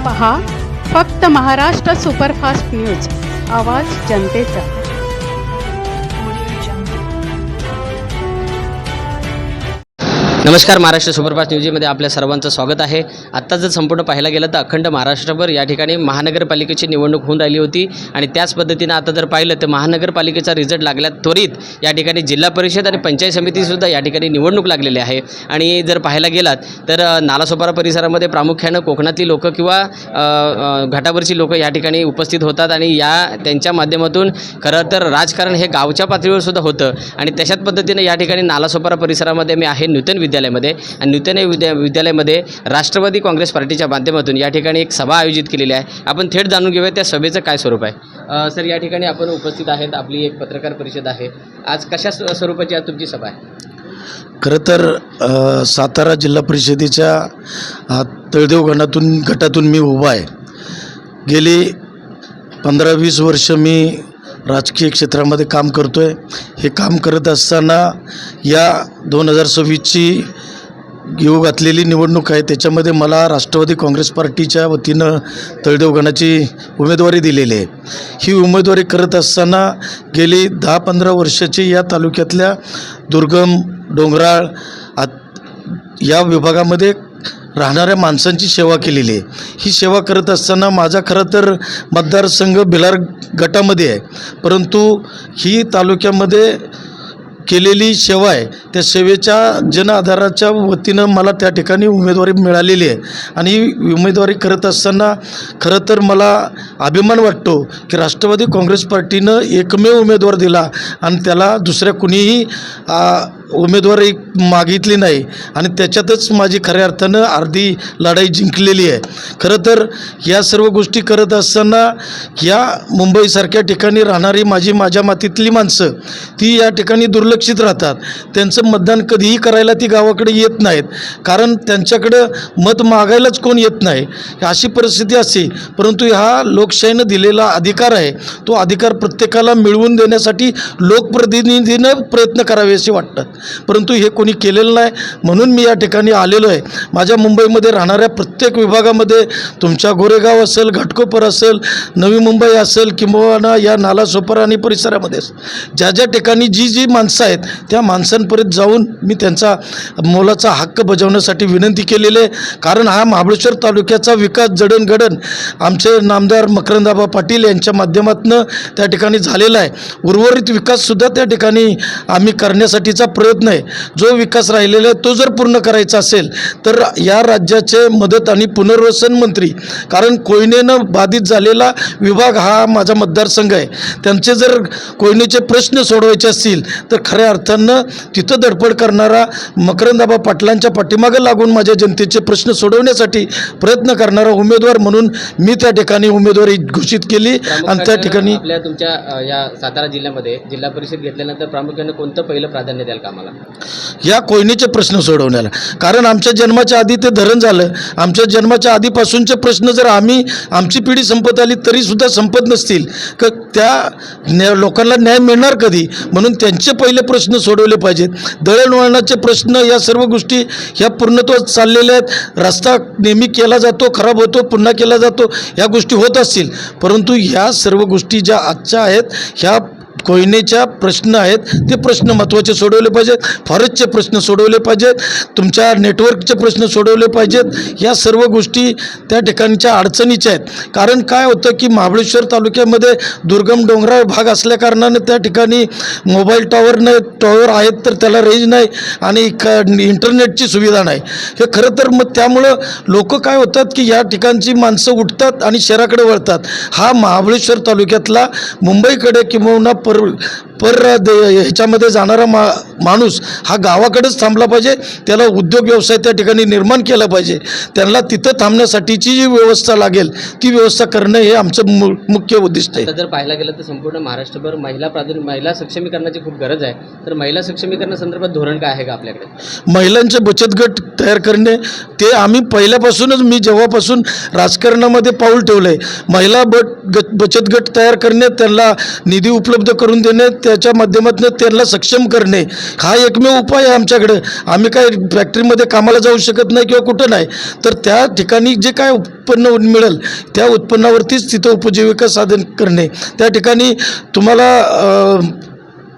पहा फक्त Maharashtra superfast news, आवाज जनतेचा। नमस्कार, महाराष्ट्र सुपरफास्ट न्यूजमध्ये आपल्या सर्वांचं स्वागत आहे। आत्ता जर संपूर्ण पाहायला गेलं तर अखंड महाराष्ट्रभर या ठिकाणी महानगरपालिकेची निवडणूक होऊन राहिली होती आणि त्याच पद्धतीनं आता जर पाहिलं तर महानगरपालिकेचा रिझल्ट लागल्यात त्वरित या ठिकाणी जिल्हा परिषद आणि पंचायत समितीसुद्धा या ठिकाणी निवडणूक लागलेली आहे। आणि जर पाहायला गेलात तर नालासोपारा परिसरामध्ये प्रामुख्यानं कोकणातली लोकं किंवा घाटावरची लोकं या ठिकाणी उपस्थित होतात आणि त्यांच्या माध्यमातून खरं तर राजकारण हे गावच्या पातळीवर सुद्धा होतं। आणि तशाच पद्धतीनं या ठिकाणी नालासोपारा परिसरामध्ये मी आहे नूतन विद्यालयामध्ये आणि नूतन विद्यालयामध्ये राष्ट्रवादी काँग्रेस पार्टीच्या माध्यमातून या ठिकाणी एक सभा आयोजित केलेली आहे। आपण थेट जाणून घेऊया त्या सभेचं काय स्वरूप आहे। सर, या ठिकाणी आपण उपस्थित आहेत, आपली एक पत्रकार परिषद आहे। आज कशा स्वरूपाची आज तुमची सभा आहे? खरं तर सातारा जिल्हा परिषदेच्या तळदेव गटातून मी उभा आहे। गेली 15-20 वर्ष मी राजकीय क्षेत्रामध्ये काम करतो आहे। हे काम करत असताना या 2026ची येऊ घातलेली निवडणूक आहे, त्याच्यामध्ये मला राष्ट्रवादी काँग्रेस पार्टीच्या वतीनं तळदेव गणाची उमेदवारी दिलेली आहे। ही उमेदवारी करत असताना गेली 10-15 वर्षाची या तालुक्यातल्या दुर्गम डोंगराळ या विभागामध्ये राहणाऱ्या माणसांची सेवा केलेली आहे। ही सेवा करत असताना माझा खरं तर मतदारसंघ भिलार गटामध्ये आहे, परंतु ही तालुक्यामध्ये केलेली सेवा आहे, त्या सेवेच्या जन आधाराच्या वतीनं मला त्या ठिकाणी उमेदवारी मिळालेली आहे। आणि ही उमेदवारी करत असताना खरं तर मला अभिमान वाटतो की राष्ट्रवादी काँग्रेस पार्टीनं एकमेव उमेदवार दिला आणि त्याला दुसऱ्या कुणीही उमेदवारी मागितली नाही आणि त्याच्यातच माझी खऱ्या अर्थानं अर्धी लढाई जिंकलेली आहे। खरं तर या सर्व गोष्टी करत असताना या मुंबईसारख्या ठिकाणी राहणारी माझ्या मातीतली माणसं ती या ठिकाणी दुर्लक्षित राहतात। त्यांचं मतदान कधीही करायला ती गावाकडे येत नाहीत, कारण त्यांच्याकडं मत मागायलाच कोण येत नाही, अशी परिस्थिती असते। परंतु हा लोकशाहीनं दिलेला अधिकार आहे, तो अधिकार प्रत्येकाला मिळवून देण्यासाठी लोकप्रतिनिधीनं प्रयत्न करावे असे वाटतात, परंतु हे कोणी केलेलं नाही। म्हणून मी या ठिकाणी आलेलो आहे। माझ्या मुंबईमध्ये राहणाऱ्या प्रत्येक विभागामध्ये तुमच्या गोरेगाव असेल, घाटकोपर असेल, नवी मुंबई असेल किंवा या नालासोपारा आणि परिसरामध्ये ज्या ठिकाणी जी माणसं आहेत त्या माणसांपर्यंत जाऊन मी त्यांचा मोलाचा हक्क बजावण्यासाठी विनंती केलेली आहे। कारण हा महाबळेश्वर तालुक्याचा विकास जडणघडण आमचे नामदार मकरंदाबा पाटील यांच्या माध्यमातून त्या ठिकाणी झालेला आहे। उर्वरित विकाससुद्धा त्या ठिकाणी आम्ही करण्यासाठीचा प्रयत्न आहे। जो विकास राहिलेला आहे तो जर पूर्ण करायचा असेल तर या राज्याचे मदत आणि पुनर्वसन मंत्री, कारण कोयनेनं बाधित झालेला विभाग हा माझा मतदारसंघ आहे, त्यांचे जर कोयनेचे प्रश्न सोडवायचे असतील तर खऱ्या अर्थानं तिथं धडपड करणारा मकरंदाबा पाटलांच्या पाठीमागं लागून माझ्या जनतेचे प्रश्न सोडवण्यासाठी प्रयत्न करणारा उमेदवार म्हणून मी त्या ठिकाणी उमेदवारी घोषित केली। आणि त्या ठिकाणी आपल्या तुमच्या या सातारा जिल्ह्यामध्ये जिल्हा परिषद घेतल्यानंतर प्रामुख्याने कोणतं पहिलं प्राधान्य द्याल का आम्हाला? या कोयनेचे प्रश्न सोडवण्याला, कारण आमच्या जन्माच्या आधी ते धरण झालं। आमच्या जन्माच्या आधीपासूनचे प्रश्न जर आमची पिढी संपत आली तरीसुद्धा संपत नसतील तर त्या लोकांना न्याय मिळणार कधी? म्हणून त्यांचे पहिले प्रश्न सोडवले पाहिजेत। दळणवळणाचे प्रश्न, या सर्व गोष्टी ह्या पूर्णत्वात चाललेल्या आहेत। रस्ता नेहमी केला जातो, खराब होतो, पुन्हा केला जातो, ह्या गोष्टी होत असतील, परंतु ह्या सर्व गोष्टी ज्या आजच्या आहेत ह्या कोयनेच्या प्रश्न आहेत, ते प्रश्न महत्त्वाचे सोडवले पाहिजेत। फॉरेस्टचे प्रश्न सोडवले पाहिजेत, तुमच्या नेटवर्कचे प्रश्न सोडवले पाहिजेत। या सर्व गोष्टी त्या ठिकाणच्या अडचणीच्या आहेत। कारण काय होतं की महाबळेश्वर तालुक्यामध्ये दुर्गम डोंगराळ भाग असल्याकारणाने त्या ठिकाणी मोबाईल टॉवर आहेत तर त्याला रेंज नाही आणि इंटरनेटची सुविधा नाही। हे खरं तर मग त्यामुळं लोक काय होतात की या ठिकाणची माणसं उठतात आणि शहराकडे वळतात। हा महाबळेश्वर तालुक्यातला मुंबईकडे किंवा ह्याच्यामध्ये जाणारा माणूस हा गावाकडेच थांबला पाहिजे, त्याला उद्योग व्यवसाय त्या ठिकाणी निर्माण केला पाहिजे। त्यांना तिथं थांबण्यासाठीची जी व्यवस्था लागेल ती व्यवस्था करणं हे आमचं मुख्य उद्दिष्ट आहे। जर पाहायला गेलं तर संपूर्ण महाराष्ट्रभर महिला सक्षमीकरणाची खूप गरज आहे, तर महिला सक्षमीकरणासंदर्भात धोरण काय आहे का आपल्याकडे? महिलांचे बचत गट तयार करणे, ते आम्ही पहिल्यापासूनच, मी जेव्हापासून राजकारणामध्ये पाऊल ठेवलं आहे, महिला बचत गट तयार करणे, त्यांना निधी उपलब्ध करून देणे, याच्या माध्यमातून त्यांना सक्षम करणे हा एकमेव उपाय आहे आमच्याकडं. आम्ही काय फॅक्टरीमध्ये कामाला जाऊ शकत नाही किंवा कुठं नाही, तर त्या ठिकाणी जे काय उत्पन्न मिळेल त्या उत्पन्नावरतीच तिथं उपजीविका साधन करणे. त्या ठिकाणी तुम्हाला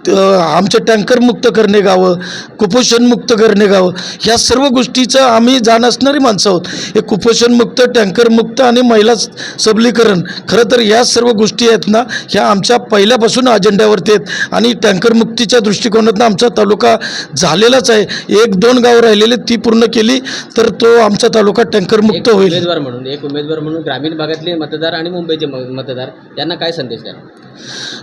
आमचे टँकर मुक्त करणे गावं, कुपोषणमुक्त करणे गावं, ह्या सर्व गोष्टीचं आम्ही जाण असणारी माणसं आहोत. हे कुपोषणमुक्त, टँकरमुक्त आणि महिला सबलीकरण, खरं तर या सर्व गोष्टी आहेत ना, ह्या आमच्या पहिल्यापासून अजेंड्यावरती आहेत आणि टँकरमुक्तीच्या दृष्टिकोनातून आमचा तालुका झालेलाच आहे. 1-2 गावं राहिलेले ती पूर्ण केली तर तो आमचा तालुका टँकरमुक्त होईल. एक उमेदवार म्हणून ग्रामीण भागातले मतदार आणि मुंबईचे मतदार यांना काय संदेश द्या?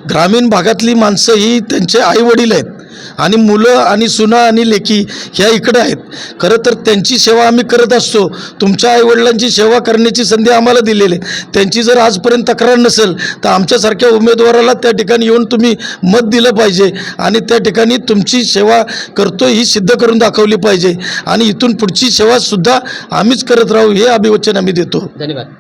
ग्रामीण भागातली माणसं ही त्यांचे आईवडील आहेत आणि मुलं आणि सुना आणि लेकी ह्या इकडं आहेत. खरं तर त्यांची सेवा आम्ही करत असतो. तुमच्या आईवडिलांची सेवा करण्याची संधी आम्हाला दिलेली आहे. त्यांची जर आजपर्यंत तक्रार नसेल तर आमच्यासारख्या उमेदवाराला त्या ठिकाणी येऊन तुम्ही मत दिलं पाहिजे आणि त्या ठिकाणी तुमची सेवा करतो ही सिद्ध करून दाखवली पाहिजे आणि इथून पुढची सेवासुद्धा आम्हीच करत राहू हे अभिवचन आम्ही देतो. धन्यवाद.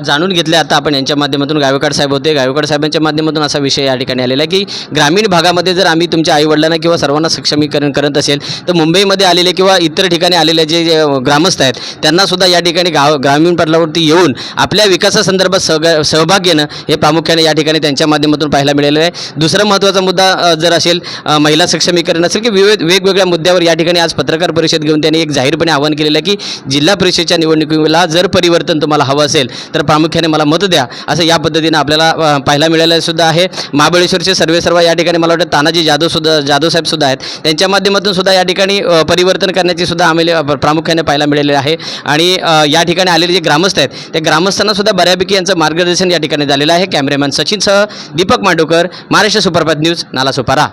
जाणून घेतले आता आपण यांच्या माध्यमातून. गायकवाड साहेब होते. गायकवाड साहेबांच्या माध्यमातून असा विषय या ठिकाणी आलेला आहे की ग्रामीण भागामध्ये जर आम्ही तुमच्या आईवडिलांना किंवा सर्वांना सक्षमीकरण करत असेल तर मुंबईमध्ये आलेले किंवा इतर ठिकाणी आलेले जे ग्रामस्थ आहेत त्यांनासुद्धा या ठिकाणी ग्रामीण पटलावरती येऊन आपल्या विकासासंदर्भात सहभाग घेणं हे प्रामुख्याने या ठिकाणी त्यांच्या माध्यमातून पाहायला मिळालेलं आहे. दुसरा महत्त्वाचा मुद्दा जर असेल महिला सक्षमीकरण असेल की वेगवेगळ्या मुद्द्यावर या ठिकाणी आज पत्रकार परिषद घेऊन त्यांनी एक जाहीरपणे आवाहन केलेलं आहे की जिल्हा परिषदेच्या निवडणुकीला जर परिवर्तन तुम्हाला हवं असेल तर प्रामुख्याने मला मत द्या, असं या पद्धतीनं आपल्याला पाहायला मिळालेलं सुद्धा आहे. महाबळेश्वरचे सर्वेसर्वा या ठिकाणी मला वाटतं तानाजी जाधव साहेबसुद्धा आहेत. त्यांच्या माध्यमातून सुद्धा या ठिकाणी परिवर्तन करण्याची सुद्धा आम्हाला प्रामुख्याने पाहायला मिळालेलं आहे आणि या ठिकाणी आलेले जे ग्रामस्थ आहेत त्या ग्रामस्थांना सुद्धा बऱ्यापैकी यांचं मार्गदर्शन या ठिकाणी झालेलं आहे. कॅमेरामॅन सचिनसह दीपक मांडवकर, महाराष्ट्र सुपरफास्ट न्यूज, नालासोपारा.